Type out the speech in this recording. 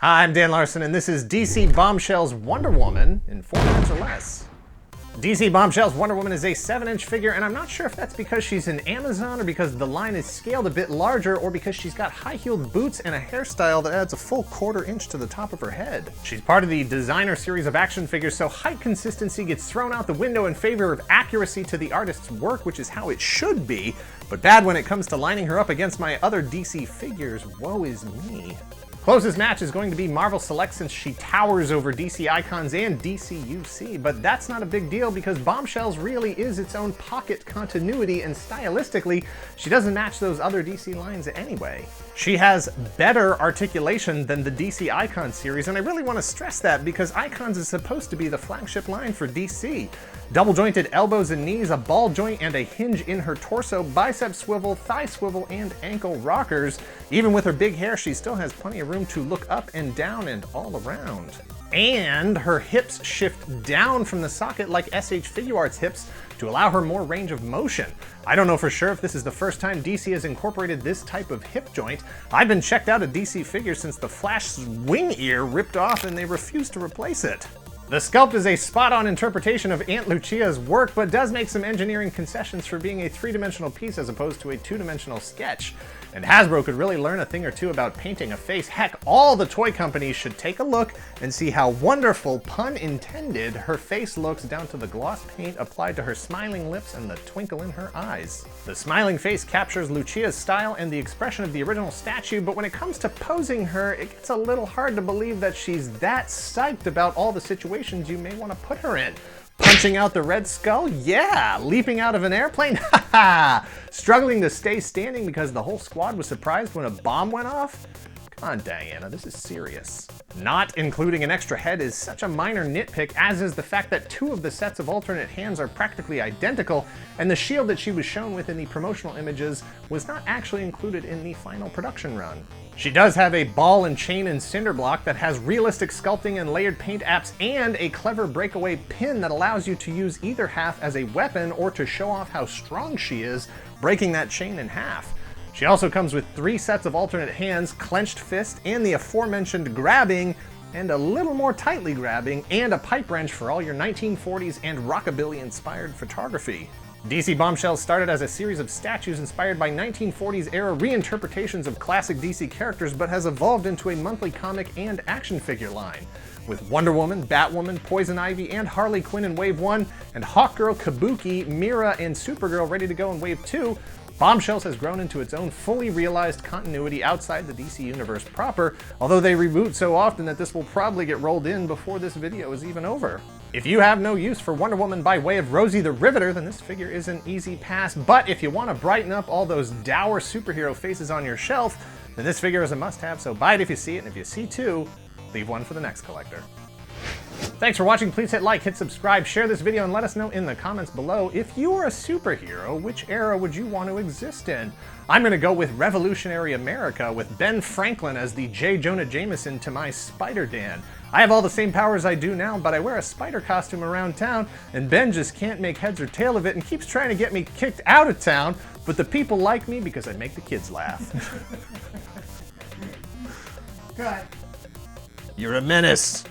Hi, I'm Dan Larson, and this is DC Bombshells Wonder Woman in 4 minutes or less. DC Bombshells Wonder Woman is a 7-inch figure, and I'm not sure if that's because she's an Amazon or because the line is scaled a bit larger or because she's got high-heeled boots and a hairstyle that adds a full 1/4 inch to the top of her head. She's part of the designer series of action figures, so height consistency gets thrown out the window in favor of accuracy to the artist's work, which is how it should be, but bad when it comes to lining her up against my other DC figures. Woe is me. Closest match is going to be Marvel Select since she towers over DC Icons and DC UC, but that's not a big deal because Bombshells really is its own pocket continuity, and stylistically, she doesn't match those other DC lines anyway. She has better articulation than the DC Icons series, and I really want to stress that because Icons is supposed to be the flagship line for DC. Double jointed elbows and knees, a ball joint and a hinge in her torso, bicep swivel, thigh swivel, and ankle rockers. Even with her big hair, she still has plenty of room to look up and down and all around. And her hips shift down from the socket like SH Figuarts hips to allow her more range of motion. I don't know for sure if this is the first time DC has incorporated this type of hip joint. I've been checked out of DC figures since the Flash's wing ear ripped off and they refused to replace it. The sculpt is a spot-on interpretation of Aunt Lucia's work, but does make some engineering concessions for being a 3-dimensional piece as opposed to a 2-dimensional sketch. And Hasbro could really learn a thing or two about painting a face. Heck, all the toy companies should take a look and see how wonderful, pun intended, her face looks down to the gloss paint applied to her smiling lips and the twinkle in her eyes. The smiling face captures Lucia's style and the expression of the original statue, but when it comes to posing her, it gets a little hard to believe that she's that psyched about all the situations you may want to put her in. Punching out the Red Skull? Yeah! Leaping out of an airplane? Haha! Struggling to stay standing because the whole squad was surprised when a bomb went off? Come on, Diana, this is serious. Not including an extra head is such a minor nitpick, as is the fact that 2 of the sets of alternate hands are practically identical, and the shield that she was shown with in the promotional images was not actually included in the final production run. She does have a ball and chain and cinder block that has realistic sculpting and layered paint apps and a Clever Breakaway Pin that allows you to use either half as a weapon or to show off how strong she is, breaking that chain in half. She also comes with 3 sets of alternate hands, clenched fist, and the aforementioned grabbing, and a little more tightly grabbing, and a pipe wrench for all your 1940s and rockabilly-inspired photography. DC Bombshells started as a series of statues inspired by 1940s era reinterpretations of classic DC characters, but has evolved into a monthly comic and action figure line. With Wonder Woman, Batwoman, Poison Ivy, and Harley Quinn in Wave 1, and Hawkgirl, Kabuki, Mira, and Supergirl ready to go in Wave 2, Bombshells has grown into its own fully realized continuity outside the DC universe proper, although they reboot so often that this will probably get rolled in before this video is even over. If you have no use for Wonder Woman by way of Rosie the Riveter, then this figure is an easy pass, but if you want to brighten up all those dour superhero faces on your shelf, then this figure is a must-have, so buy it if you see it, and if you see 2, leave 1 for the next collector. Thanks for watching. Please hit like, hit subscribe, share this video, and let us know in the comments below, if you were a superhero, which era would you want to exist in? I'm going to go with Revolutionary America, with Ben Franklin as the J. Jonah Jameson to my Spider-Dan. I have all the same powers I do now, but I wear a spider costume around town, and Ben just can't make heads or tail of it and keeps trying to get me kicked out of town, but the people like me because I make the kids laugh. Good. You're a menace.